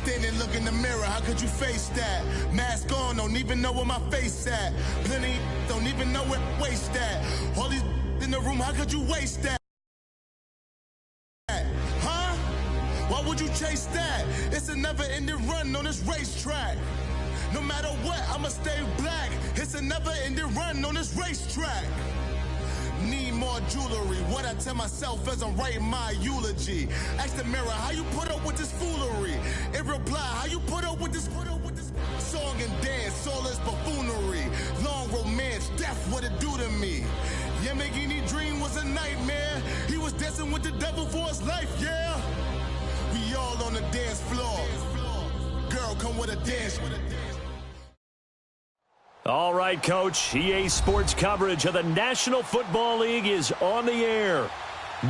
Standing, look in the mirror, how could you face that? Mask on, don't even know where my face at. Plenty don't even know where waste at. All these in the room, how could you waste that? Huh? Why would you chase that? It's a never-ending run on this racetrack. No matter what, I'ma stay black. It's a never-ending run on this racetrack. Need more jewelry. What I tell myself as I'm writing my eulogy. Ask the mirror, how you put up with this foolery? It reply, how you put up with this song and dance, soulless buffoonery. Long romance, death, what it do to me? Yamagini dream was a nightmare. He was dancing with the devil for his life, yeah. We all on the dance floor. Girl, come with a dance. All right, Coach. EA Sports coverage of the National Football League is on the air.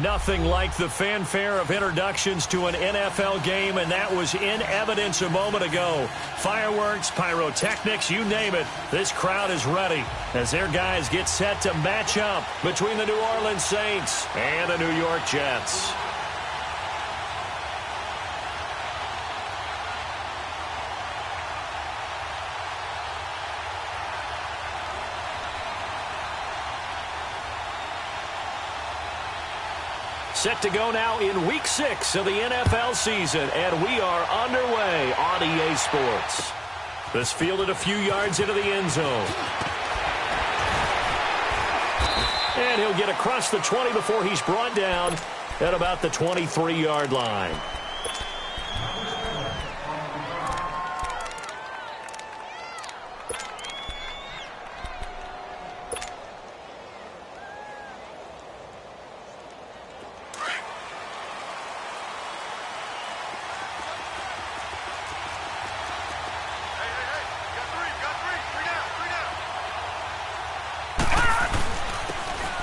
Nothing like the fanfare of introductions to an NFL game, and that was in evidence a moment ago. Fireworks, pyrotechnics, you name it. This crowd is ready as their guys get set to match up between the New Orleans Saints and the New York Jets. Set to go now in Week 6 of the NFL season, and we are underway on EA Sports. This fielded a few yards into the end zone. And he'll get across the 20 before he's brought down at about the 23-yard line.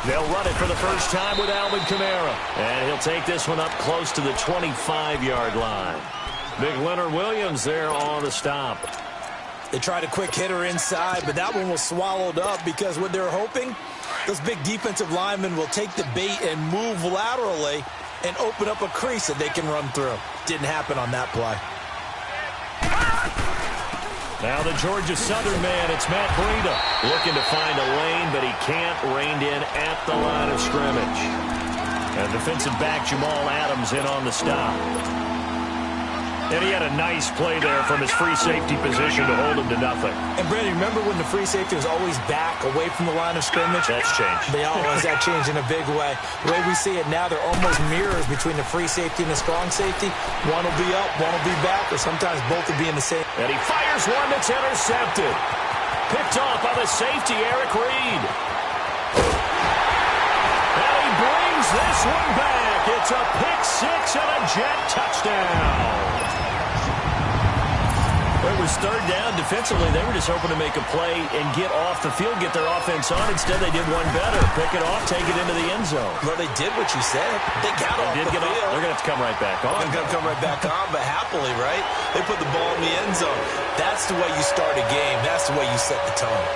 They'll run it for the first time with Alvin Kamara. And he'll take this one up close to the 25-yard line. Big Leonard Williams there on the stop. They tried a quick hitter inside, but that one was swallowed up because what they're hoping, those big defensive linemen will take the bait and move laterally and open up a crease that they can run through. Didn't happen on that play. Now the Georgia Southern man, it's Matt Breida, looking to find a lane, but he can't rein in at the line of scrimmage. And defensive back Jamal Adams in on the stop. And he had a nice play there from his free safety position to hold him to nothing. And, Brandon, remember when the free safety was always back away from the line of scrimmage? That's changed. They always that changed in a big way. The way we see it now, they're almost mirrors between the free safety and the strong safety. One will be up, one will be back, or sometimes both will be in the same. And he fires one that's intercepted. Picked off by the safety, Eric Reed. And he brings this one back. It's a pick six and a Jet touchdown. It was third down defensively. They were just hoping to make a play and get off the field, get their offense on. Instead, they did one better. Pick it off, take it into the end zone. Well, they did what you said. They got off the field. They're going to have to come right back on. They're going to come right back on, but happily, right? They put the ball in the end zone. That's the way you start a game. That's the way you set the tone.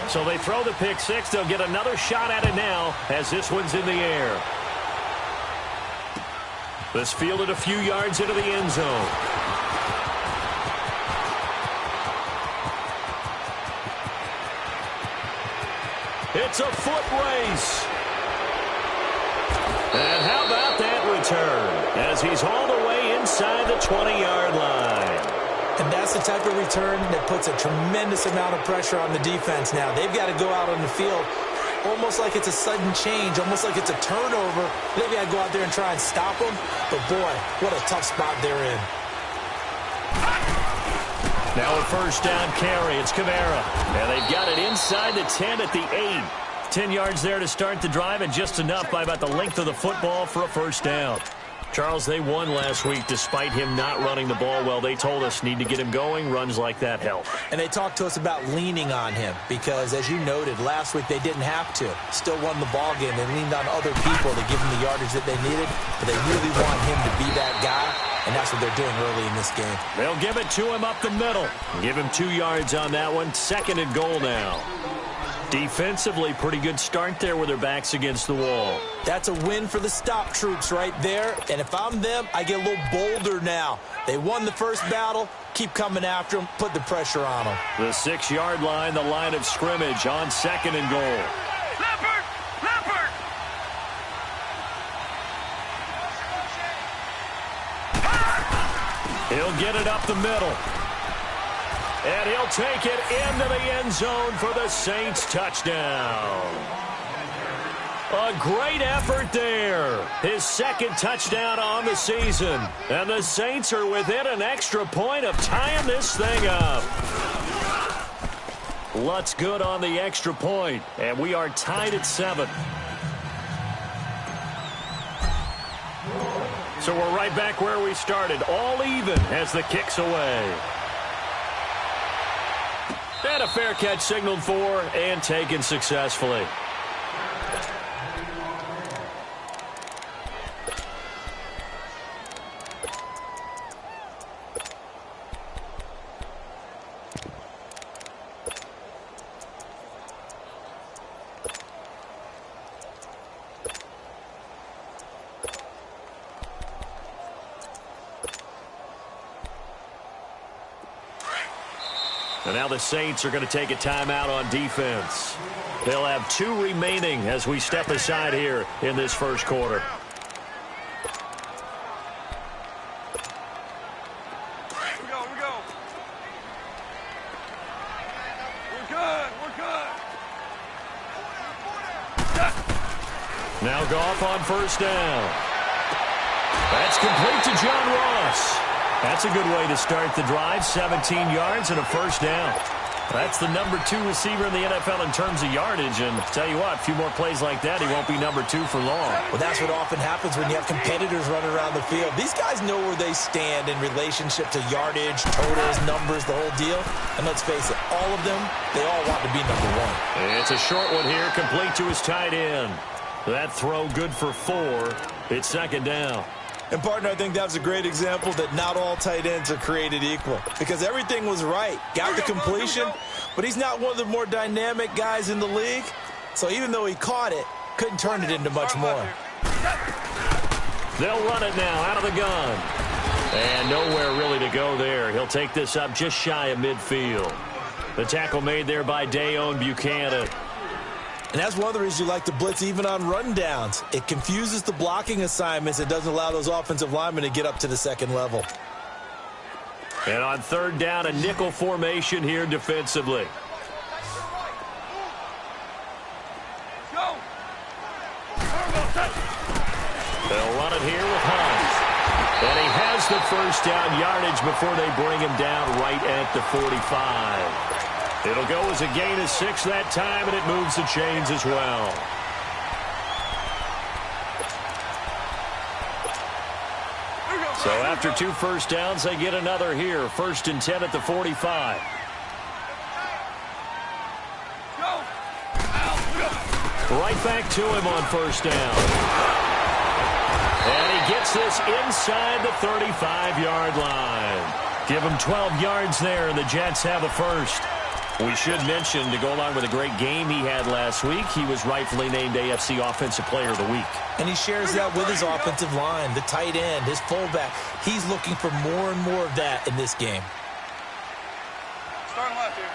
So they throw the pick six. They'll get another shot at it now as this one's in the air. This fielded a few yards into the end zone. It's a foot race. And how about that return as he's hauled away inside the 20-yard line. And that's the type of return that puts a tremendous amount of pressure on the defense now. They've got to go out on the field almost like it's a sudden change, almost like it's a turnover. They've got to go out there and try and stop them. But, boy, what a tough spot they're in. Now a first down carry. It's Kamara. And they've got it inside the 10 at the 8. 10 yards there to start the drive, and just enough by about the length of the football for a first down. Charles, they won last week despite him not running the ball well. They told us need to get him going. Runs like that help. And they talked to us about leaning on him because, as you noted, last week they didn't have to. Still won the ball game. They leaned on other people to give him the yardage that they needed, but they really want him to be that guy, and that's what they're doing early in this game. They'll give it to him up the middle. Give him 2 yards on that one. 2nd and goal now. Defensively, pretty good start there with their backs against the wall. That's a win for the stop troops right there. And if I'm them, I get a little bolder now. They won the first battle. Keep coming after them. Put the pressure on them. The 6-yard line, the line of scrimmage on 2nd and goal. Leopard! Leopard! He'll get it up the middle. And he'll take it into the end zone for the Saints touchdown. A great effort there. His 2nd touchdown on the season. And the Saints are within an extra point of tying this thing up. Lutz good on the extra point. And we are tied at 7. So we're right back where we started. All even as the kick's away. And a fair catch signaled for and taken successfully. And now the Saints are going to take a timeout on defense. They'll have 2 remaining as we step aside here in this first quarter. We go. We're good. Now Goff on first down. That's complete to John Ross. That's a good way to start the drive. 17 yards and a first down. That's the number 2 receiver in the NFL in terms of yardage. And tell you what, a few more plays like that, he won't be number 2 for long. Well, that's what often happens when you have competitors running around the field. These guys know where they stand in relationship to yardage, totals, numbers, the whole deal. And let's face it, all of them, they all want to be number 1. It's a short one here, complete to his tight end. That throw good for 4. It's 2nd down. And, partner, I think that was a great example that not all tight ends are created equal. Because everything was right. Got the completion, but he's not one of the more dynamic guys in the league. So even though he caught it, couldn't turn it into much more. They'll run it now out of the gun. And nowhere really to go there. He'll take this up just shy of midfield. The tackle made there by Dayon Buchanan. And that's one of the reasons you like to blitz even on rundowns. It confuses the blocking assignments. It doesn't allow those offensive linemen to get up to the 2nd level. And on 3rd down, a nickel formation here defensively. They'll run it here with Hunt. And he has the first down yardage before they bring him down right at the 45. It'll go as a gain of 6 that time, and it moves the chains as well. So after 2 first downs, they get another here. 1st and 10 at the 45. Right back to him on first down. And he gets this inside the 35-yard line. Give him 12 yards there, and the Jets have a first. We should mention, to go along with a great game he had last week, he was rightfully named AFC Offensive Player of the Week. And he shares that with his offensive line, the tight end, his fullback. He's looking for more and more of that in this game. Starting left here.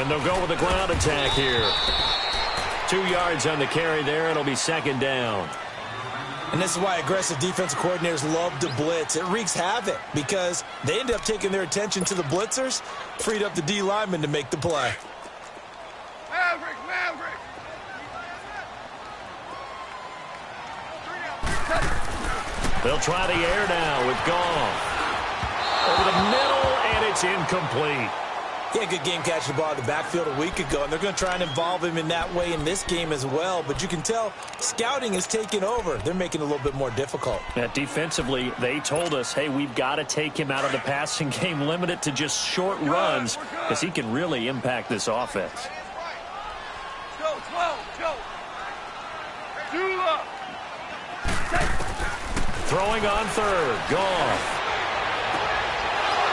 And they'll go with the ground attack here. 2 yards on the carry there, and it'll be 2nd down. And this is why aggressive defensive coordinators love to blitz. It wreaks havoc because they end up taking their attention to the blitzers, freed up the D lineman to make the play. Maverick! They'll try the air now with Goff. Over the middle, and it's incomplete. He had a good game catching the ball in the backfield a week ago, and they're going to try and involve him in that way in this game as well. But you can tell scouting is taking over. They're making it a little bit more difficult. Yeah, defensively, they told us, hey, we've got to take him out of the passing game, limit it to just short runs, because he can really impact this offense. Throwing on third. Goff.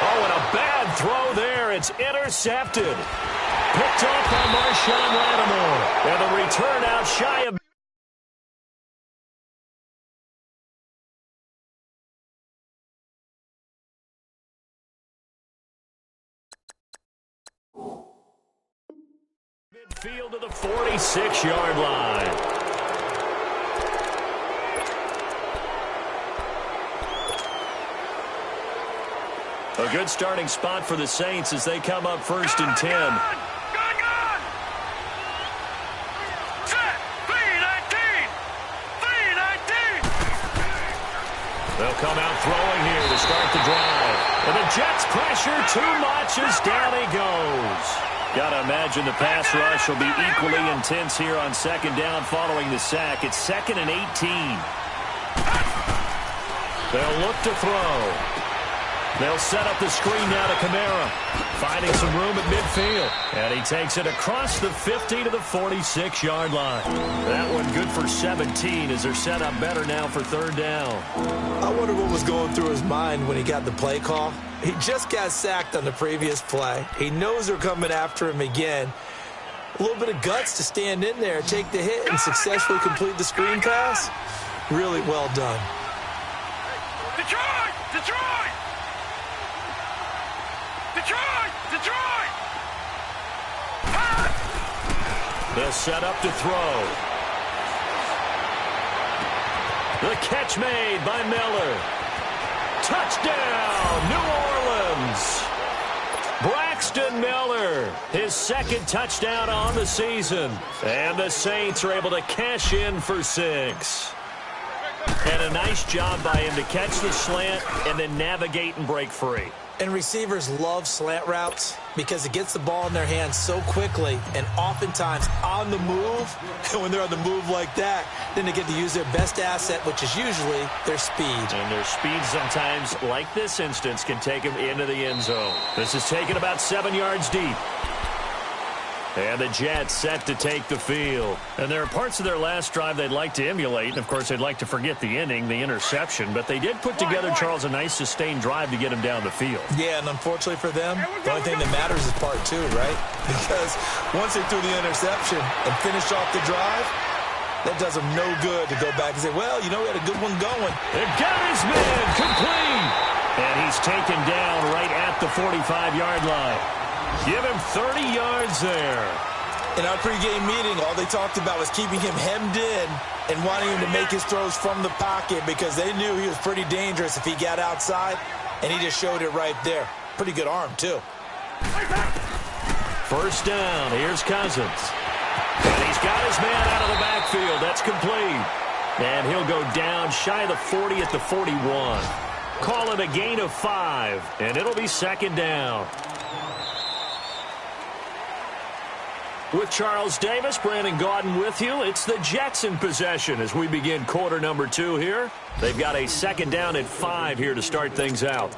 Oh, and a bad throw there. It's intercepted. Picked off by Marshawn Lattimore. And the return out shy of... midfield to the 46-yard line. A good starting spot for the Saints as they come up first and 10. They'll come out throwing here to start the drive. And the Jets pressure too much as down he goes. Got to imagine the pass rush will be equally intense here on second down following the sack. It's 2nd and 18. They'll look to throw. They'll set up the screen now to Kamara. Finding some room at midfield. And he takes it across the 50 to the 46-yard line. That one good for 17 as they're set up better now for third down. I wonder what was going through his mind when he got the play call. He just got sacked on the previous play. He knows they're coming after him again. A little bit of guts to stand in there, take the hit, and successfully complete the screen pass. Really well done. Detroit! Detroit! Detroit! Detroit! They'll set up to throw. The catch made by Miller. Touchdown, New Orleans. Braxton Miller, his second touchdown on the season. And the Saints are able to cash in for 6. And a nice job by him to catch the slant and then navigate and break free. And receivers love slant routes because it gets the ball in their hands so quickly and oftentimes on the move. And when they're on the move like that, then they get to use their best asset, which is usually their speed. And their speed sometimes, like this instance, can take them into the end zone. This is taken about 7 yards deep. And the Jets set to take the field. And there are parts of their last drive they'd like to emulate. And, of course, they'd like to forget the inning, the interception. But they did put together, Charles, a nice sustained drive to get him down the field. Yeah, and unfortunately for them, the only thing that matters is part 2, right? Because once they threw the interception and finished off the drive, that does them no good to go back and say, well, you know, we had a good one going. It got his man complete. And he's taken down right at the 45-yard line. Give him 30 yards there. In our pregame meeting, all they talked about was keeping him hemmed in and wanting him to make his throws from the pocket because they knew he was pretty dangerous if he got outside, and he just showed it right there. Pretty good arm, too. First down. Here's Cousins. And he's got his man out of the backfield. That's complete. And he'll go down shy of the 40 at the 41. Call it a gain of 5, and it'll be second down. With Charles Davis, Brandon Gaudin with you. It's the Jets in possession as we begin quarter number 2 here. They've got a second down at 5 here to start things out.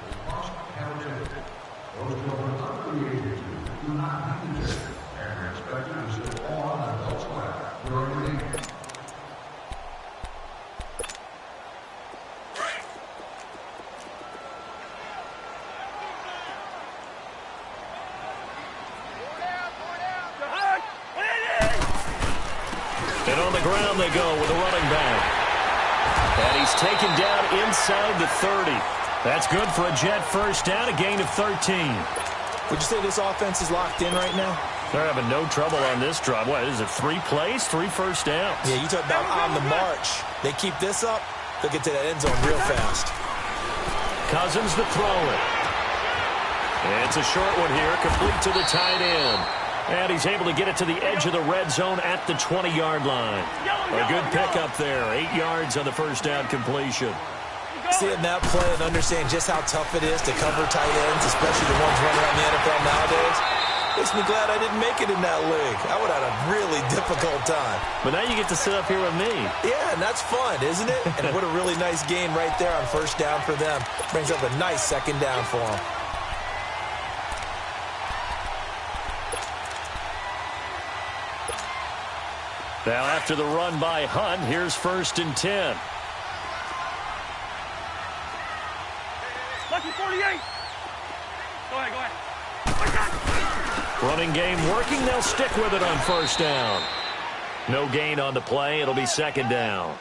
And on the ground they go with a running back. And he's taken down inside the 30. That's good for a Jet first down, a gain of 13. Would you say this offense is locked in right now? They're having no trouble on this drive. What is it, 3 plays, 3 first downs? Yeah, you talk about on the march. They keep this up, they'll get to that end zone real fast. Cousins to throw it. It's a short one here, complete to the tight end. And he's able to get it to the edge of the red zone at the 20-yard line. A good pickup there, 8 yards on the first down completion. Seeing that play and understanding just how tough it is to cover tight ends, especially the ones running around the NFL nowadays, Makes me glad I didn't make it in that league. I would have had a really difficult time. But now you get to sit up here with me. Yeah, and that's fun, isn't it? And what a really nice gain right there on first down for them. Brings up a nice second down for them. Now after the run by Hunt, here's 1st and 10. Lucky 48. Go ahead. Running game working. They'll stick with it on 1st down. No gain on the play. It'll be 2nd down.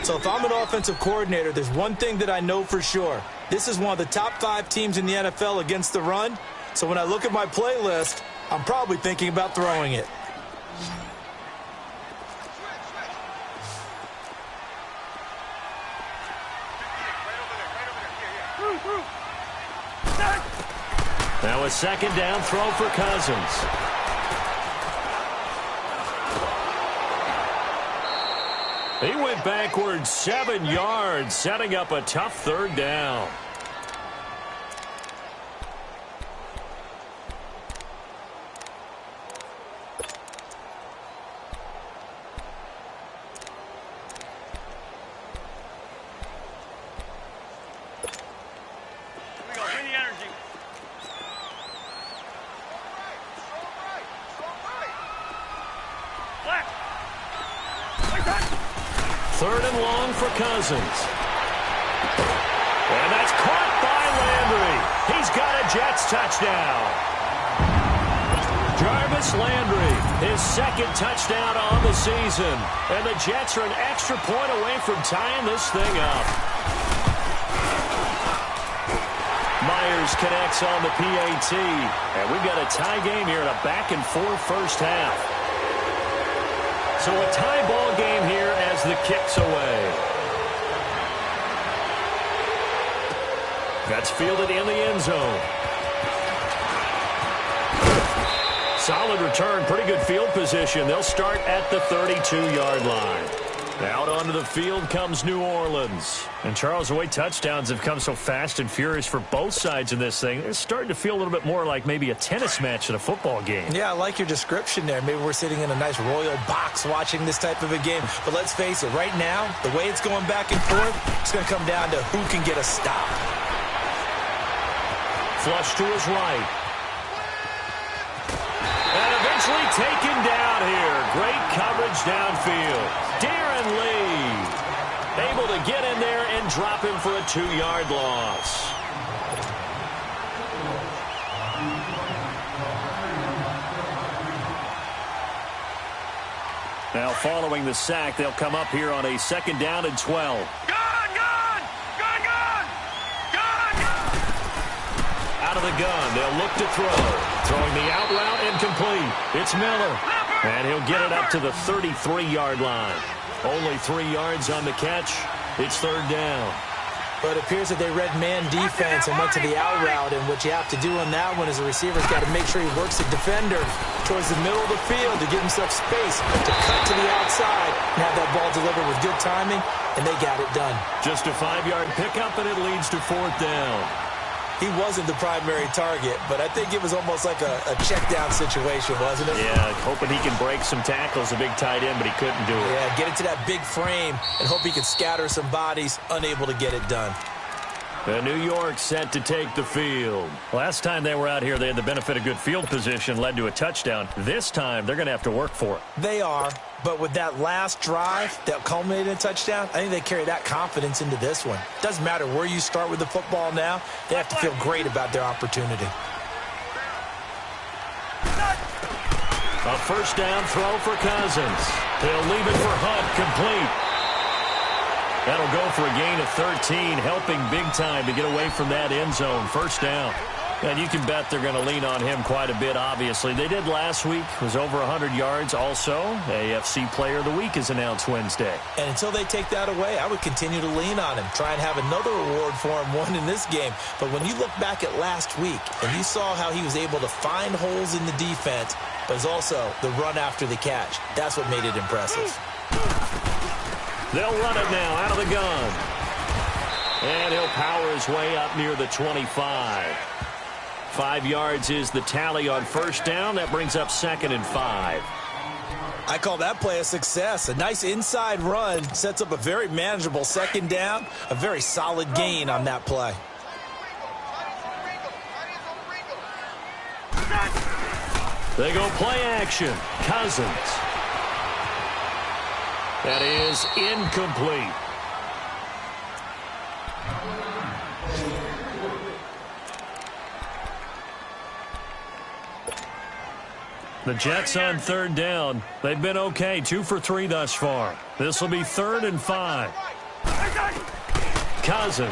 So if I'm an offensive coordinator, there's one thing that I know for sure. This is one of the top 5 teams in the NFL against the run. So when I look at my playlist, I'm probably thinking about throwing it. Now a 2nd down throw for Cousins. He went backwards 7 yards, setting up a tough 3rd down. Third and long for Cousins. And that's caught by Landry. He's got a Jets touchdown. Jarvis Landry, his 2nd touchdown on the season. And the Jets are an extra point away from tying this thing up. Myers connects on the PAT. And we've got a tie game here in a back-and-forth first half. So a tie ball game here as the kick's away. That's fielded in the end zone. Solid return, pretty good field position. They'll start at the 32-yard line. Out onto the field comes New Orleans. And Charles, the way touchdowns have come so fast and furious for both sides in this thing, it's starting to feel a little bit more like maybe a tennis match at a football game. Yeah, I like your description there. Maybe we're sitting in a nice royal box watching this type of a game. But let's face it, right now, the way it's going back and forth, it's going to come down to who can get a stop. Flush to his right. And eventually taken down here. Great coverage downfield. Darren Lee able to get in there and drop him for a 2-yard loss. Now following the sack, they'll come up here on a 2nd down and 12. Out of the gun, they'll look to throw. Throwing the out route incomplete. It's Miller. And he'll get it up to the 33-yard line. Only 3 yards on the catch. It's 3rd down. But it appears that they read man defense and went to the out route. And what you have to do on that one is the receiver's got to make sure he works the defender towards the middle of the field to give himself space to cut to the outside and have that ball delivered with good timing, and they got it done. Just a 5-yard pickup, and it leads to 4th down. He wasn't the primary target, but I think it was almost like a check-down situation, wasn't it? Yeah, hoping he can break some tackles, a big tight end, but he couldn't do it. Yeah, get into that big frame and hope he could scatter some bodies, unable to get it done. New York set to take the field. Last time they were out here, they had the benefit of good field position, led to a touchdown. This time, they're going to have to work for it. They are, but with that last drive that culminated in a touchdown, I think they carry that confidence into this one. Doesn't matter where you start with the football now, they have to feel great about their opportunity. A 1st down throw for Cousins. They'll leave it for Hunt, complete. That'll go for a gain of 13, helping big time to get away from that end zone. 1st down. And you can bet they're going to lean on him quite a bit, obviously. They did last week. It was over 100 yards. Also, AFC Player of the Week is announced Wednesday. And until they take that away, I would continue to lean on him. Try and have another reward for him, one in this game. But when you look back at last week, and you saw how he was able to find holes in the defense, but it's also the run after the catch. That's what made it impressive. They'll run it now out of the gun. And he'll power his way up near the 25. 5 yards is the tally on first down. That brings up 2nd and 5. I call that play a success. A nice inside run sets up a very manageable 2nd down. A very solid gain on that play. They go play action. Cousins. That is incomplete. The Jets on 3rd down. They've been okay, 2 for 3 thus far. This will be 3rd and 5. Cousins.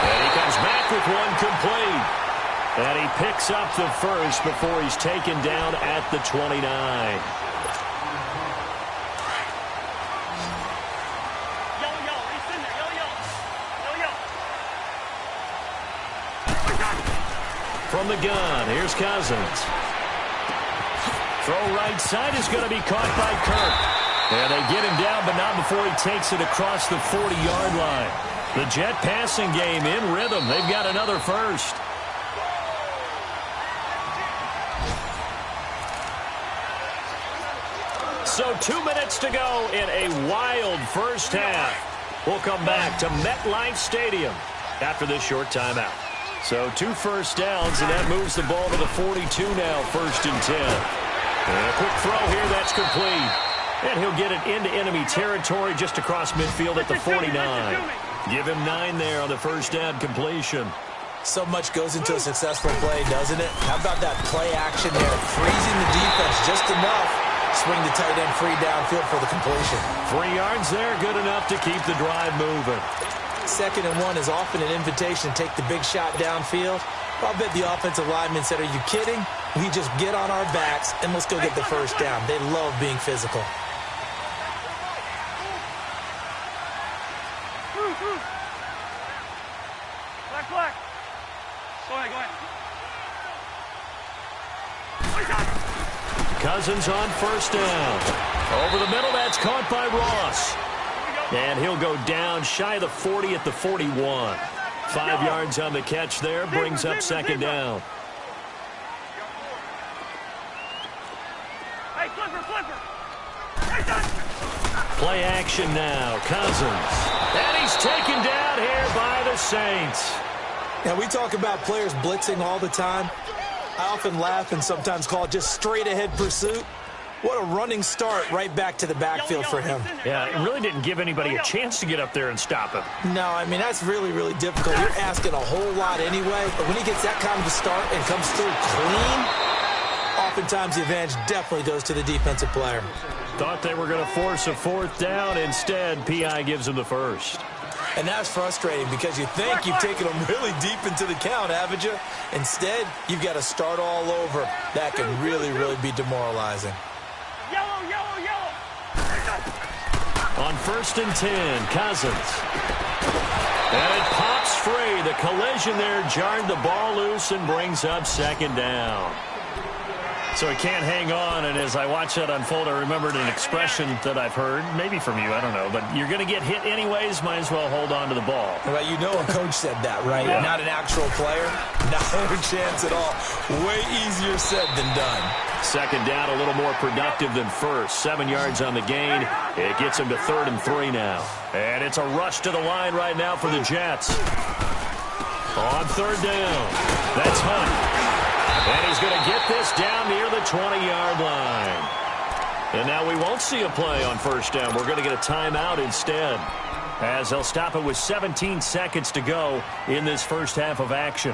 And he comes back with one complete. And he picks up the first before he's taken down at the 29. From the gun, here's Cousins. Throw right side is going to be caught by Kirk. And they get him down, but not before he takes it across the 40-yard line. The Jet passing game in rhythm. They've got another first. So 2 minutes to go in a wild first half. We'll come back to MetLife Stadium after this short timeout. So 2 first downs, and that moves the ball to the 42 now, 1st and 10. And a quick throw here, that's complete. And he'll get it into enemy territory just across midfield at the 49. Give him 9 there on the first down completion. So much goes into a successful play, doesn't it? How about that play action there? Freezing the defense just enough. Swing the tight end free downfield for the completion. 3 yards there, good enough to keep the drive moving. 2nd and 1 is often an invitation to take the big shot downfield. I'll bet the offensive lineman said, are you kidding? We just get on our backs and let's go get the first down. They love being physical. Black. Go ahead. Cousins on first down. Over the middle, that's caught by Ross. And he'll go down shy of the 40 at the 41. 5 yards on the catch there, brings up 2nd down. Hey, flipper. Play action now, Cousins. And he's taken down here by the Saints. Now, we talk about players blitzing all the time. I often laugh and sometimes call it just straight-ahead pursuit. What a running start right back to the backfield for him. Yeah, it really didn't give anybody a chance to get up there and stop him. No, I mean, that's really, really difficult. You're asking a whole lot anyway, but when he gets that kind of a start and comes through clean, oftentimes the advantage definitely goes to the defensive player. Thought they were going to force a 4th down. Instead, P.I. gives him the first. And that's frustrating because you think you've taken them really deep into the count, haven't you? Instead, you've got to start all over. That can really, really be demoralizing. Yellow. On 1st and 10, Cousins. And it pops free. The collision there jarred the ball loose and brings up 2nd down. So he can't hang on, and as I watch that unfold, I remembered an expression that I've heard, maybe from you, I don't know, but you're going to get hit anyways, might as well hold on to the ball. Well, you know a coach said that, right? Yeah. Not an actual player. Not a chance at all. Way easier said than done. 2nd down, a little more productive than first. 7 yards on the gain. It gets him to 3rd and 3 now. And it's a rush to the line right now for the Jets. On 3rd down, that's Hunt. And he's going to get this down near the 20-yard line. And now we won't see a play on 1st down. We're going to get a timeout instead, as they'll stop it with 17 seconds to go in this first half of action.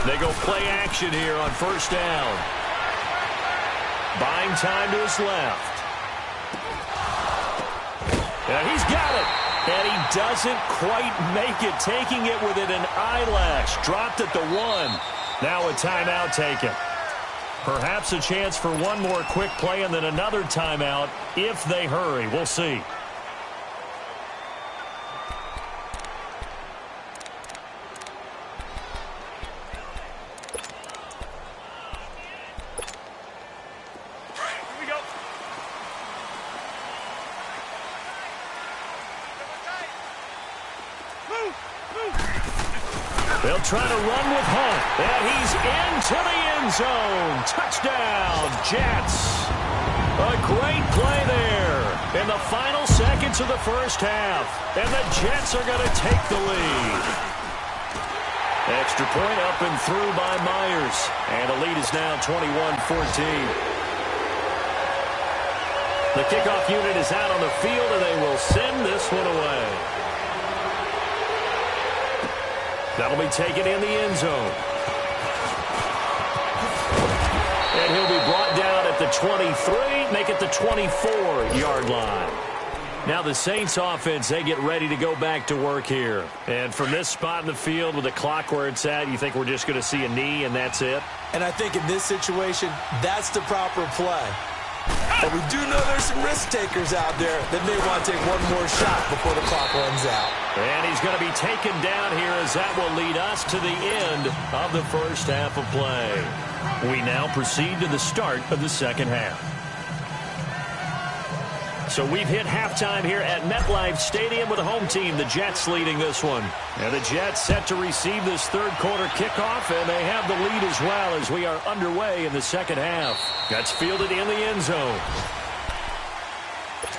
They go play action here on 1st down. Buying time to his left. And he's got it. And he doesn't quite make it, taking it within an eyelash. Dropped at the 1. Now a timeout taken. Perhaps a chance for one more quick play and then another timeout if they hurry. We'll see. They'll try to run with Hunt, and he's into the end zone. Touchdown, Jets. A great play there in the final seconds of the first half, and the Jets are going to take the lead. Extra point up and through by Myers, and the lead is now 21-14. The kickoff unit is out on the field, and they will send this one away. That'll be taken in the end zone. And he'll be brought down at the 23, make it the 24-yard line. Now the Saints offense, they get ready to go back to work here. And from this spot in the field with the clock where it's at, you think we're just going to see a knee and that's it? And I think in this situation, that's the proper play. But we do know there's some risk takers out there that may want to take one more shot before the clock runs out. And he's going to be taken down here as that will lead us to the end of the first half of play. We now proceed to the start of the second half. So we've hit halftime here at MetLife Stadium with the home team, the Jets, leading this one. And the Jets set to receive this third quarter kickoff, and they have the lead as well as we are underway in the second half. That's fielded in the end zone.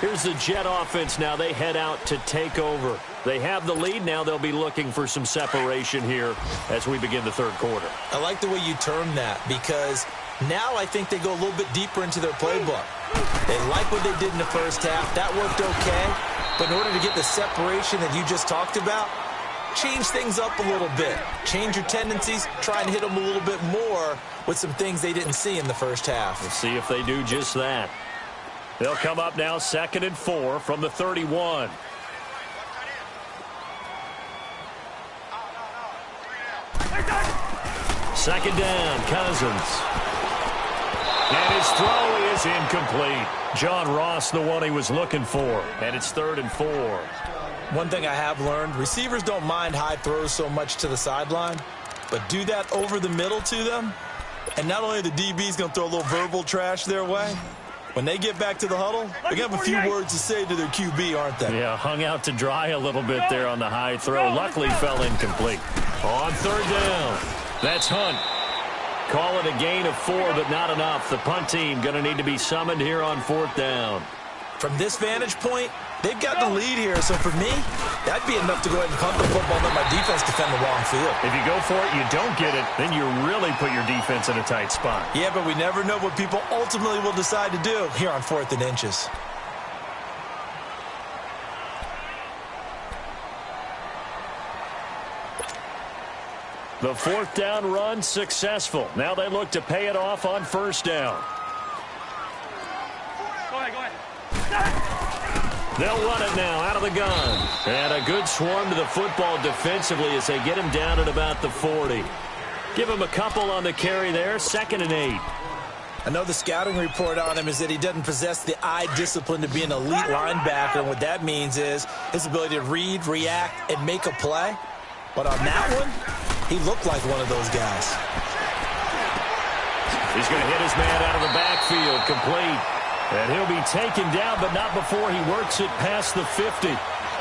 Here's the Jet offense now. They head out to take over. They have the lead. Now they'll be looking for some separation here as we begin the third quarter. I like the way you term that because now I think they go a little bit deeper into their playbook. They like what they did in the first half. That worked okay. But in order to get the separation that you just talked about, change things up a little bit. Change your tendencies. Try and hit them a little bit more with some things they didn't see in the first half. We'll see if they do just that. They'll come up now 2nd and 4 from the 31. Second down, Cousins. And his throw is incomplete. John Ross, the one he was looking for. And it's 3rd and 4. One thing I have learned, receivers don't mind high throws so much to the sideline, but do that over the middle to them, and not only the DB's going to throw a little verbal trash their way, when they get back to the huddle, they're going to have a few words to say to their QB, aren't they? Yeah, hung out to dry a little bit there on the high throw. Luckily fell incomplete. On 3rd down, that's Hunt. Call it a gain of 4, but not enough. The punt team going to need to be summoned here on 4th down. From this vantage point, they've got the lead here. So for me, that'd be enough to go ahead and punt the football and let my defense defend the wrong field. If you go for it, you don't get it, then you really put your defense in a tight spot. Yeah, but we never know what people ultimately will decide to do here on 4th and inches. The 4th down run successful. Now they look to pay it off on 1st down. Go ahead. They'll run it now out of the gun. And a good swarm to the football defensively as they get him down at about the 40. Give him a couple on the carry there. 2nd and 8. I know the scouting report on him is that he doesn't possess the eye discipline to be an elite linebacker. And what that means is his ability to read, react, and make a play. But on that one, he looked like one of those guys. He's going to hit his man out of the backfield, complete. And he'll be taken down, but not before he works it past the 50.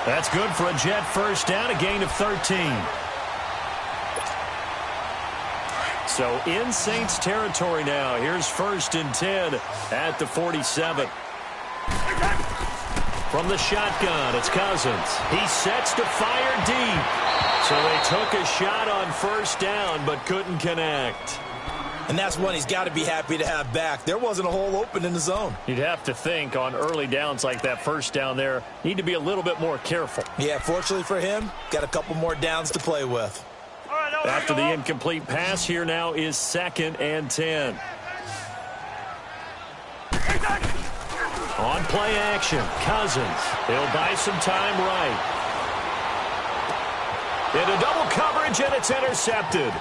That's good for a Jet 1st down, a gain of 13. So in Saints territory now. Here's 1st and 10 at the 47. From the shotgun, it's Cousins. He sets to fire deep. So they took a shot on 1st down, but couldn't connect. And that's one he's got to be happy to have back. There wasn't a hole open in the zone. You'd have to think on early downs like that 1st down there, need to be a little bit more careful. Yeah, fortunately for him, got a couple more downs to play with. After the incomplete pass, here now is 2nd and 10. On play action, Cousins. He'll buy some time right. Into double coverage, and it's intercepted.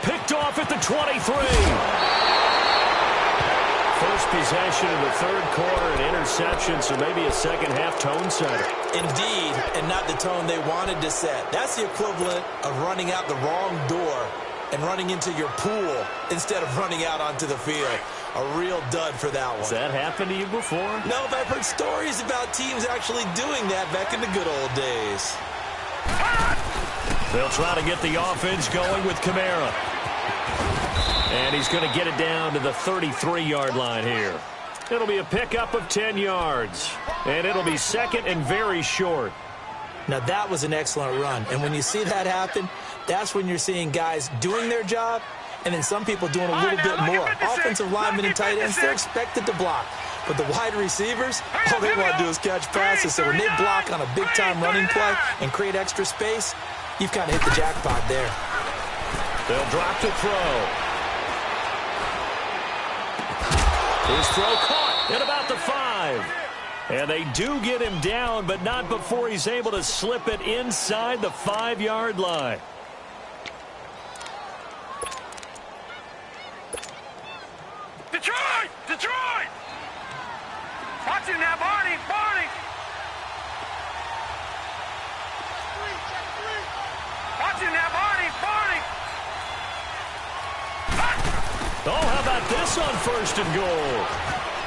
Picked off at the 23. First possession in the third quarter, an interception, so maybe a second-half tone setter. Indeed, and not the tone they wanted to set. That's the equivalent of running out the wrong door and running into your pool instead of running out onto the field. A real dud for that one. Has that happened to you before? No, but I've heard stories about teams actually doing that back in the good old days. They'll try to get the offense going with Kamara. And he's going to get it down to the 33-yard line here. It'll be a pickup of 10 yards. And it'll be second and very short. Now, that was an excellent run. And when you see that happen, that's when you're seeing guys doing their job, and then some people doing a little bit more. Offensive linemen and tight ends, they're expected to block. But the wide receivers, all they want to do is catch passes. So when they block on a big-time running play and create extra space, you've kind of hit the jackpot there. They'll drop to throw. His throw caught at about the 5. And they do get him down, but not before he's able to slip it inside the 5-yard line. Detroit! Detroit! Watching now, Barney! Barney! Watching now, Barney! Barney! Oh, how about this on first and goal?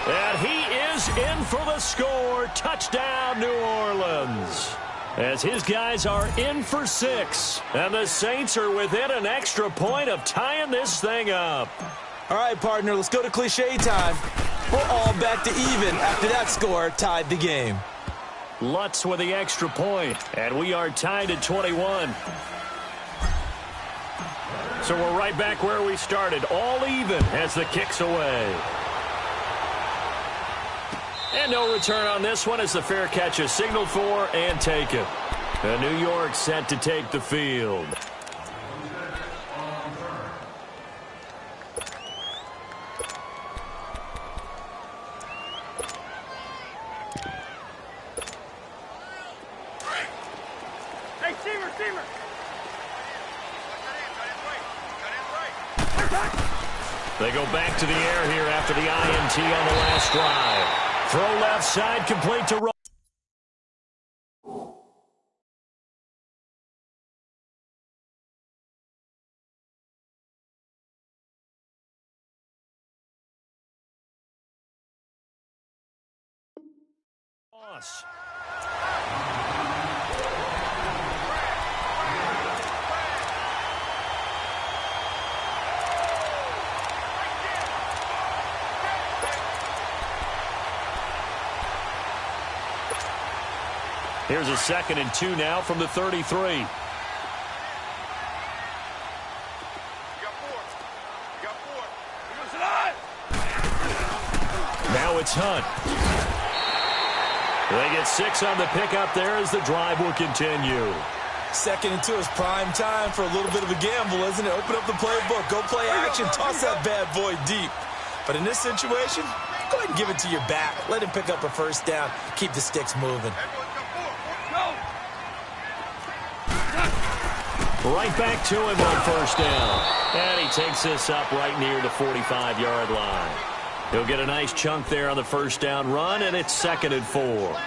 And he is in for the score. Touchdown, New Orleans. As his guys are in for 6. And the Saints are within an extra point of tying this thing up. All right, partner, let's go to cliche time. We're all back to even after that score tied the game. Lutz with the extra point, and we are tied at 21. So we're right back where we started, all even as the kick's away. And no return on this one as the fair catch is signaled for and taken. And New York set to take the field. Hey, Steamer! They go back to the air here after the INT on the last drive. Throw left side, complete to Ross. Here's a 2nd and 2 now from the 33. Now it's Hunt. They get 6 on the pickup there as the drive will continue. 2nd and 2 is prime time for a little bit of a gamble, isn't it? Open up the playbook, go play action, toss that bad boy deep. But in this situation, go ahead and give it to your back. Let him pick up a first down. Keep the sticks moving. Right back to him on first down. And he takes this up right near the 45-yard line. He'll get a nice chunk there on the first down run, and it's 2nd and 4.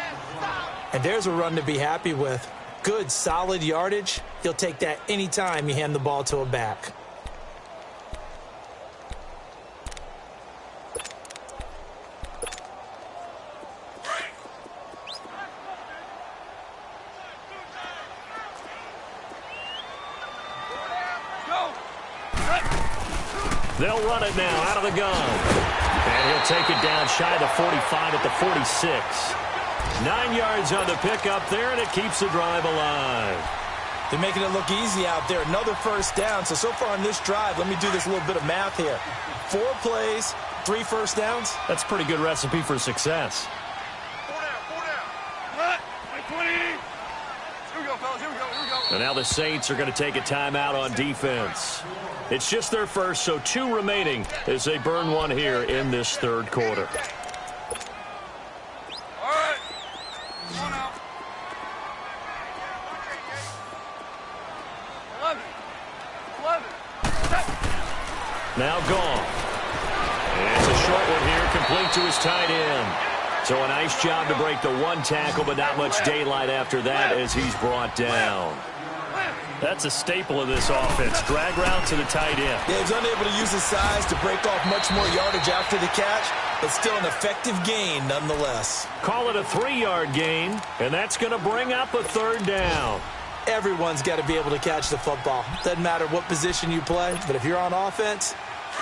And there's a run to be happy with. Good, solid yardage. He'll take that anytime you hand the ball to a back. They'll run it now out of the gun. And he'll take it down shy of the 45 at the 46. 9 yards on the pickup there, and it keeps the drive alive. They're making it look easy out there. Another first down. So far on this drive, let me do this little bit of math here. 4 plays, 3 first downs. That's a pretty good recipe for success. 4 down. 20. Here we go, fellas. Here we go. And now the Saints are going to take a timeout on defense. It's just their first, so 2 remaining as they burn one here in this third quarter. Now gone. And it's a short one here, complete to his tight end. So a nice job to break the one tackle, but not much daylight after that as he's brought down. That's a staple of this offense. Drag route to the tight end. Yeah, he's unable to use his size to break off much more yardage after the catch, but still an effective gain nonetheless. Call it a 3-yard gain, and that's going to bring up a 3rd down. Everyone's got to be able to catch the football. Doesn't matter what position you play, but if you're on offense,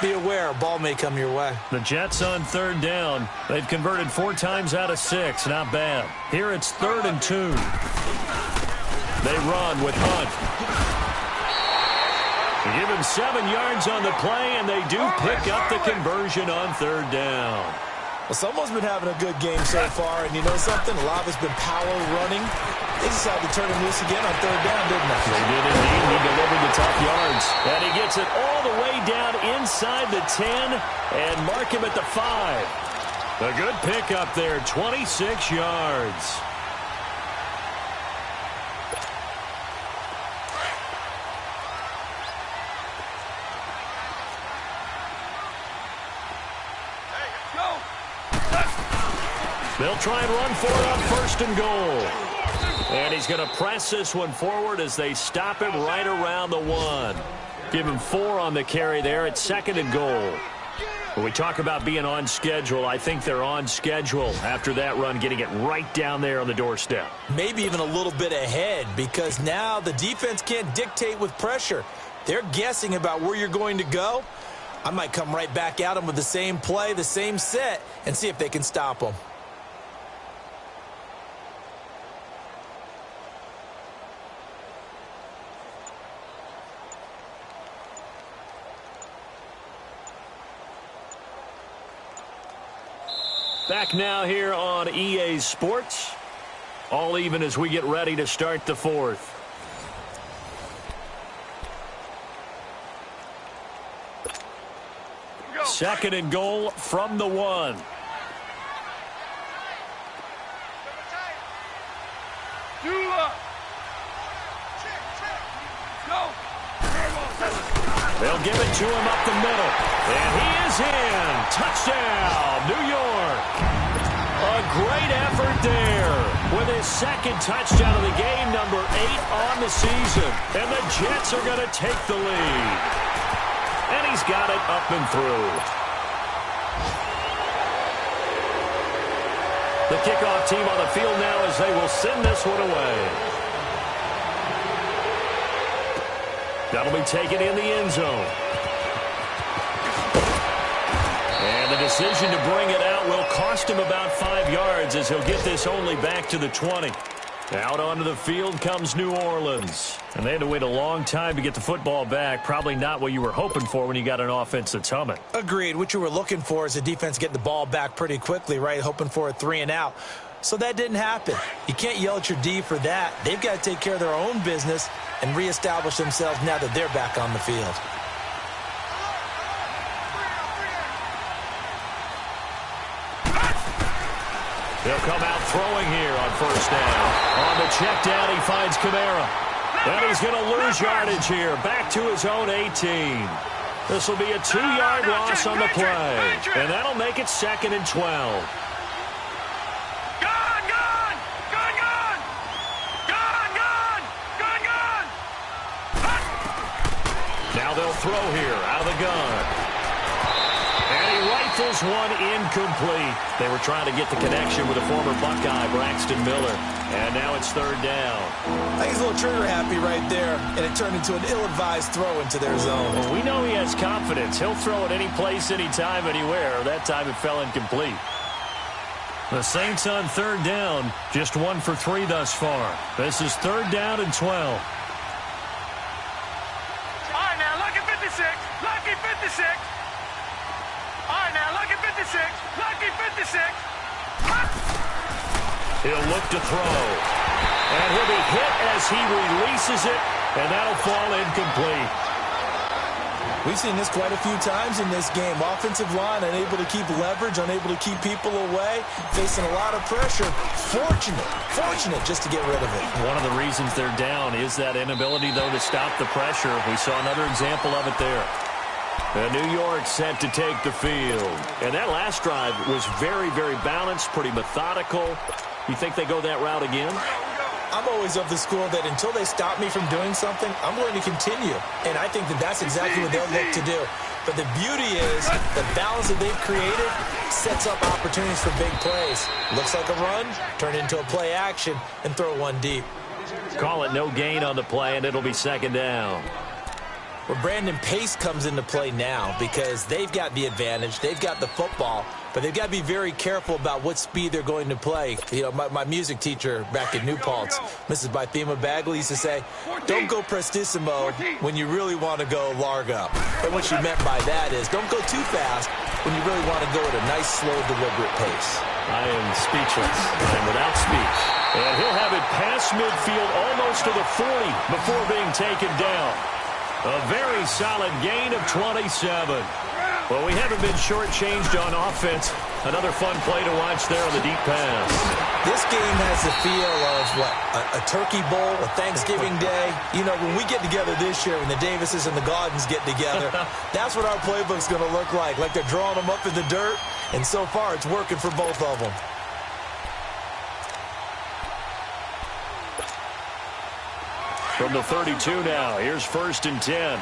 be aware a ball may come your way. The Jets on 3rd down. They've converted 4 times out of 6. Not bad. Here it's 3rd and 2. They run with Hunt. Give him 7 yards on the play, and they do pick up the conversion on 3rd down. Well, someone's been having a good game so far, and you know something? A lot of it's been power running. They decided to turn him loose again on 3rd down, didn't they? They did indeed. He delivered the tough yards. And he gets it all the way down inside the 10 and mark him at the 5. A good pickup there, 26 yards. They'll try and run for it on 1st and goal. And he's going to press this one forward as they stop him right around the 1. Give him 4 on the carry there at 2nd and goal. When we talk about being on schedule, I think they're on schedule after that run, getting it right down there on the doorstep. Maybe even a little bit ahead, because now the defense can't dictate with pressure. They're guessing about where you're going to go. I might come right back at them with the same play, the same set, and see if they can stop them. Back now here on EA Sports. All even as we get ready to start the 4th. Second and goal from the 1. They'll give it to him up the middle. And he is in. Touchdown, New York. A great effort there with his 2nd touchdown of the game, number 8 on the season. And the Jets are going to take the lead. And he's got it up and through. The kickoff team on the field now as they will send this one away. That'll be taken in the end zone. And the decision to bring it out will cost him about 5 yards as he'll get this only back to the 20. Out onto the field comes New Orleans. And they had to wait a long time to get the football back. Probably not what you were hoping for when you got an offense that's humming. Agreed. What you were looking for is a defense getting the ball back pretty quickly, right? Hoping for a 3 and out. So that didn't happen. You can't yell at your D for that. They've got to take care of their own business and reestablish themselves now that they're back on the field. They'll come out throwing here on 1st down. On the check down, he finds Kamara. And he's going to lose yardage here. Back to his own 18. This will be a 2-yard loss on the play. And that'll make it 2nd and 12. Now they'll throw here out of the gun. And he rifles one incomplete. They were trying to get the connection with a former Buckeye, Braxton Miller. And now it's 3rd down. I think he's a little trigger happy right there, and it turned into an ill-advised throw into their zone. Well, we know he has confidence. He'll throw it any place, anytime, anywhere. That time it fell incomplete. The Saints on 3rd down, just 1 for 3 thus far. This is 3rd down and 12. Lucky 56. All right, now, lucky 56. Lucky 56. He'll look to throw. And he'll be hit as he releases it, and that'll fall incomplete. We've seen this quite a few times in this game. Offensive line unable to keep leverage, unable to keep people away, facing a lot of pressure. Fortunate just to get rid of it. One of the reasons they're down is that inability, though, to stop the pressure. We saw another example of it there. And New York set to take the field. And that last drive was very, very balanced, pretty methodical. You think they go that route again? I'm always of the school that until they stop me from doing something, I'm going to continue. And I think that that's exactly what they'll look to do. But the beauty is the balance that they've created sets up opportunities for big plays. Looks like a run, turn into a play action, and throw one deep. Call it no gain on the play, and it'll be second down. Well, Brandon, pace comes into play now because they've got the advantage. They've got the football, but they've got to be very careful about what speed they're going to play. You know, my music teacher back in New Paltz, Mrs. Bythema Bagley, used to say, don't go prestissimo when you really want to go largo. And what she meant by that is don't go too fast when you really want to go at a nice, slow, deliberate pace. I am speechless and without speech. And he'll have it past midfield almost to the 40 before being taken down. A very solid gain of 27. Well, we haven't been shortchanged on offense. Another fun play to watch there on the deep pass. This game has the feel of, a turkey bowl, a Thanksgiving Day. You know, when we get together this year, when the Davises and the Gaudens get together, that's what our playbook's going to look like. Like they're drawing them up in the dirt, and so far it's working for both of them. From the 32 now, here's 1st and 10.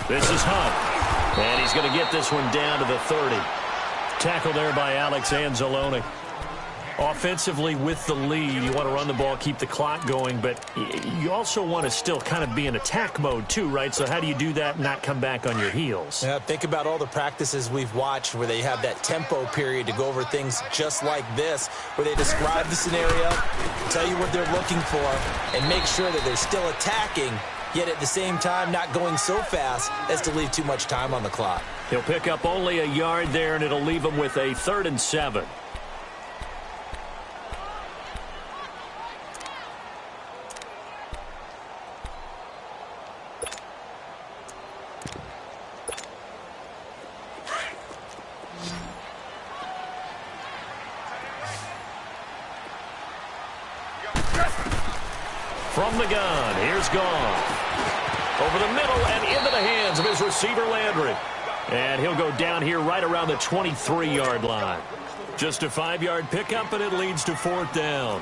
This is Hunt, and he's going to get this one down to the 30. Tackle there by Alex Anzalone. Offensively with the lead, you want to run the ball, keep the clock going, but you also want to still kind of be in attack mode too, right? So how do you do that and not come back on your heels? Yeah, think about all the practices we've watched where they have that tempo period to go over things just like this, where they describe the scenario, tell you what they're looking for, and make sure that they're still attacking, yet at the same time not going so fast as to leave too much time on the clock. He'll pick up only a yard there, and it'll leave him with a 3rd and 7. From the gun, here's Goff. Over the middle and into the hands of his receiver, Landry. And he'll go down here right around the 23-yard line. Just a 5-yard pickup, and it leads to 4th down.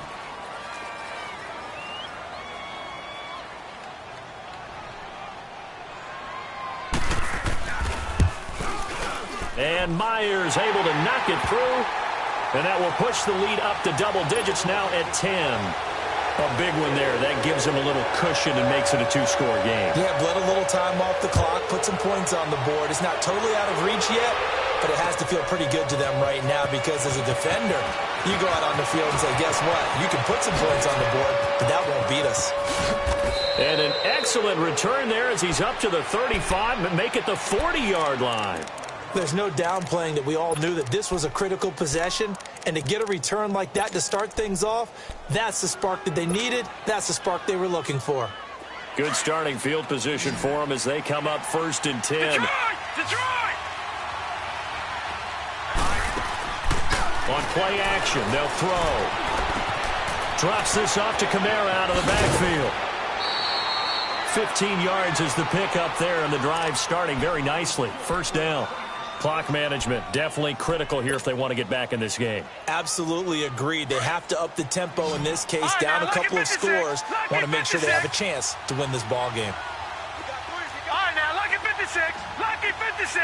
And Myers able to knock it through. And that will push the lead up to double digits now at 10. A big one there. That gives him a little cushion and makes it a 2-score game. Yeah, bled a little time off the clock, put some points on the board. It's not totally out of reach yet, but it has to feel pretty good to them right now because as a defender, you go out on the field and say, guess what? You can put some points on the board, but that won't beat us. And an excellent return there as he's up to the 35 and make it the 40-yard line. There's no downplaying that we all knew that this was a critical possession, and to get a return like that to start things off, that's the spark that they needed. That's the spark they were looking for. Good starting field position for them as they come up 1st and 10. Detroit! On play action, they'll throw. Drops this off to Kamara out of the backfield. 15 yards is the pickup there, and the drive starting very nicely. 1st down. Clock management definitely critical here if they want to get back in this game. Absolutely agreed. They have to up the tempo in this case, down a couple of scores. Want to make sure they have a chance to win this ball game. All right, now, lucky 56. Lucky 56.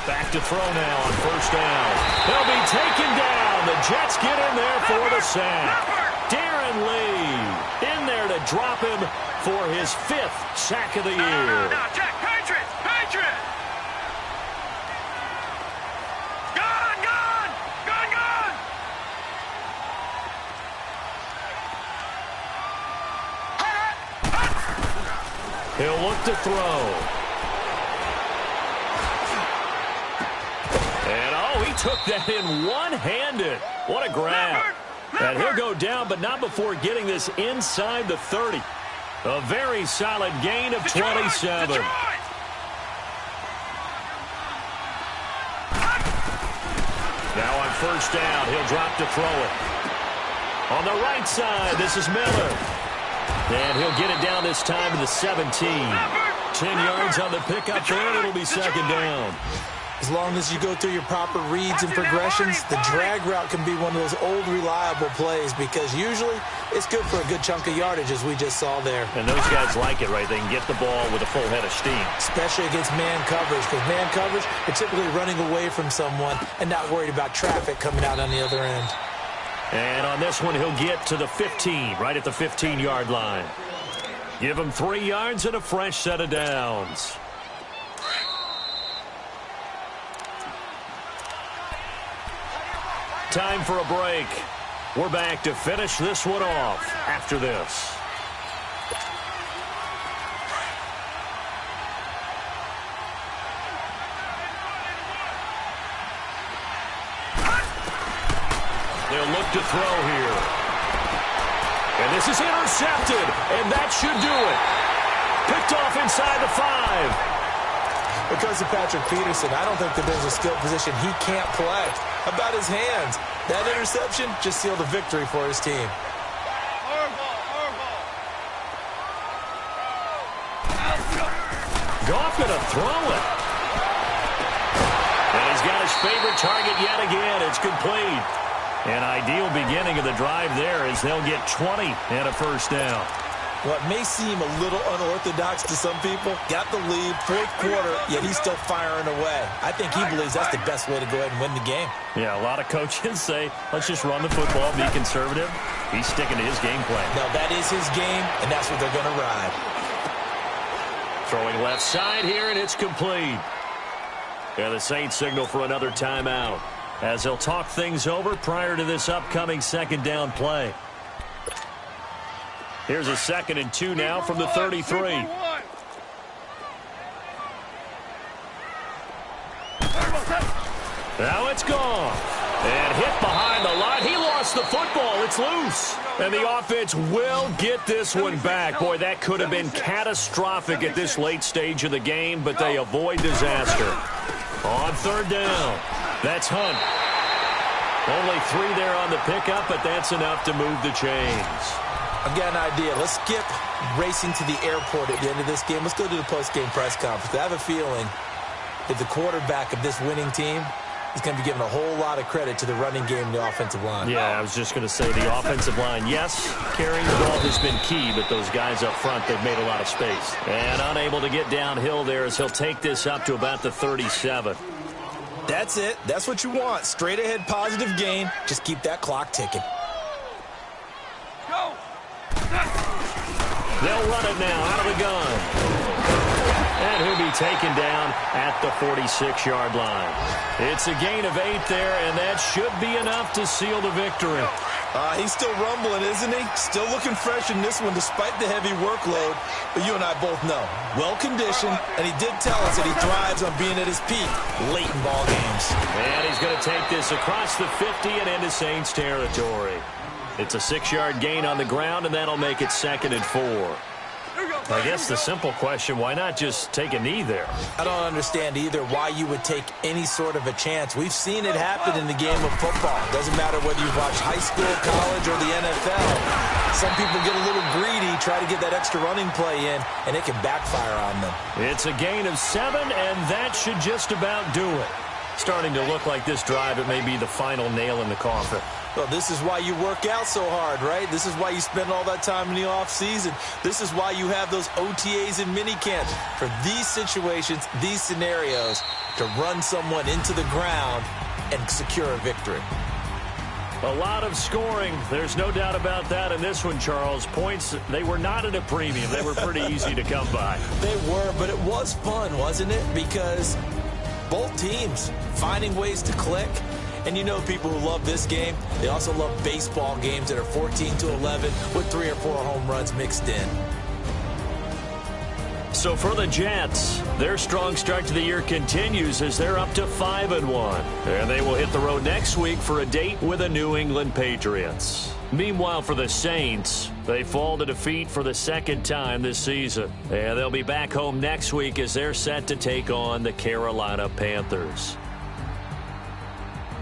Back to throw now on 1st down. They'll be taken down. The Jets get in there for the sack. Darren Lee in there to drop him for his 5th sack of the year. Now, check. Patriots. Patriots. Gone, gone. Gone, gone. He'll look to throw. And, oh, he took that in one-handed. What a grab. And he'll go down, but not before getting this inside the 30. A very solid gain of 27. Detroit. Now on 1st down, he'll drop to throw it. On the right side, this is Miller. And he'll get it down this time to the 17. 10 yards on the pickup there, and it'll be second down. As long as you go through your proper reads and progressions, the drag route can be one of those old reliable plays because usually it's good for a good chunk of yardage, as we just saw there. And those guys like it, right? They can get the ball with a full head of steam. Especially against man coverage, because man coverage, they're typically running away from someone and not worried about traffic coming out on the other end. And on this one, he'll get to the 15, right at the 15-yard line. Give him 3 yards and a fresh set of downs. Time for a break. We're back to finish this one off after this. They'll look to throw here. And this is intercepted, and that should do it. Picked off inside the 5. Because of Patrick Peterson, I don't think that there's a skill position he can't play. How about his hands? That interception just sealed a victory for his team. Goff gonna throw it. And he's got his favorite target yet again. It's complete. An ideal beginning of the drive there as they'll get 20 and a first down. What may seem a little unorthodox to some people, got the lead, fourth quarter, yet he's still firing away. I think he believes that's the best way to go ahead and win the game. Yeah, a lot of coaches say, let's just run the football, be conservative. He's sticking to his game plan. No, that is his game, and that's what they're going to ride. Throwing left side here, and it's complete. And the Saints signal for another timeout as they'll talk things over prior to this upcoming second down play. Here's a 2nd and 2 now from the 33. Now it's gone. And hit behind the line. He lost the football. It's loose. And the offense will get this one back. Boy, that could have been catastrophic at this late stage of the game, but they avoid disaster. On 3rd down, that's Hunt. Only 3 there on the pickup, but that's enough to move the chains. I've got an idea. Let's skip racing to the airport at the end of this game. Let's go to the post-game press conference. I have a feeling that the quarterback of this winning team is going to be given a whole lot of credit to the running game and the offensive line. Yeah, I was just going to say the offensive line, yes, carrying the ball has been key, but those guys up front, they've made a lot of space. And unable to get downhill there as he'll take this up to about the 37. That's it. That's what you want. Straight ahead positive gain. Just keep that clock ticking. Go! They'll run it now out of the gun. And he'll be taken down at the 46-yard line. It's a gain of 8 there, and that should be enough to seal the victory. He's still rumbling, isn't he? Still looking fresh in this one despite the heavy workload. But you and I both know, well-conditioned, and he did tell us that he thrives on being at his peak late in ball games. And he's going to take this across the 50 and into Saints territory. It's a 6-yard gain on the ground, and that'll make it 2nd and 4. I guess the simple question, why not just take a knee there? I don't understand either why you would take any sort of a chance. We've seen it happen in the game of football. Doesn't matter whether you watch high school, college, or the NFL. Some people get a little greedy, try to get that extra running play in, and it can backfire on them. It's a gain of 7, and that should just about do it. Starting to look like this drive, it may be the final nail in the coffin. Well, this is why you work out so hard, right? This is why you spend all that time in the offseason. This is why you have those OTAs and minicamps. For these situations, these scenarios, to run someone into the ground and secure a victory. A lot of scoring. There's no doubt about that in this one, Charles. Points, they were not at a premium. They were pretty easy to come by. They were, but it was fun, wasn't it? Because both teams finding ways to click. And you know people who love this game, they also love baseball games that are 14-11 with 3 or 4 home runs mixed in. So for the Jets, their strong start to the year continues as they're up to 5-1. And they will hit the road next week for a date with the New England Patriots. Meanwhile, for the Saints, they fall to defeat for the 2nd time this season. And they'll be back home next week as they're set to take on the Carolina Panthers.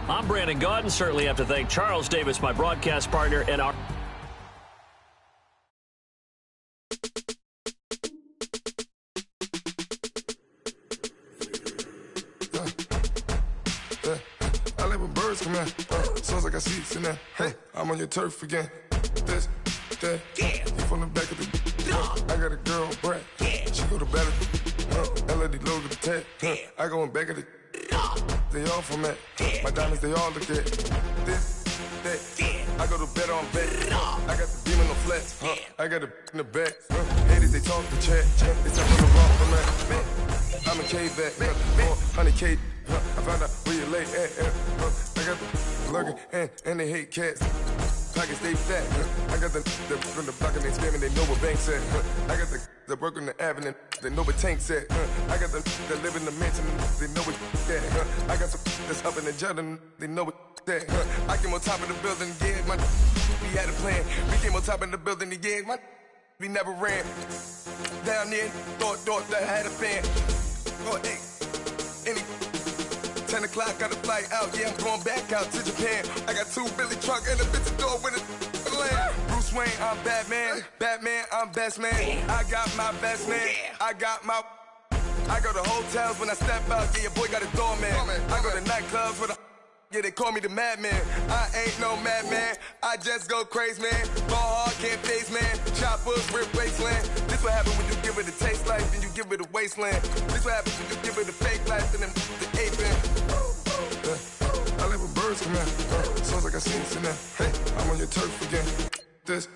I'm Brandon Gaudin. Certainly have to thank Charles Davis, my broadcast partner, and our... I like when birds come in. Sounds like I see seats in there. Hey, I'm on your turf again. This, that, you from the back of the... I got a girl, Brad. She go to battle. LED logo the tag. I go in back of the... They all from that. My diamonds, they all look at. This, that. I go to bed on bed. I got the beam in the flats. I got the in the back. Haters, they talk the chat. They talk on the wrong from that. I'm a K-back. 400K. I found out where you lay at. I got the lurking and they hate cats. Pockets stay fat. I got the from the block and they scamming, they know what banks at. I got the work on the avenue, they know what tanks at. I got the live in the mansion, they know what that. I got some that's up in the jungle, they know what that. I came on top of the building, yeah, my we had a plan. We came on top of the building, yeah, my we never ran. Down there, thought that I had a fan. Oh, hey, any 10 o'clock, got a flight out, yeah, I'm going back out to Japan. I got 2 Billy truck and a bitch door with a land. Bruce Wayne, I'm Batman. Batman, I'm best man. I got my best man. I got my... I go to hotels when I step out, yeah, your boy got a doorman. I go to nightclubs with a... Yeah, they call me the madman. I ain't no madman. I just go crazy, man. Ball hard, can't face, man. Choppers, rip wasteland. This what happens when you give it a taste life and you give it a wasteland. This what happens when you give it a fake life and then the aping. I like when birds come in. Sounds like I seen it in there. Hey, I'm on your turf again. This.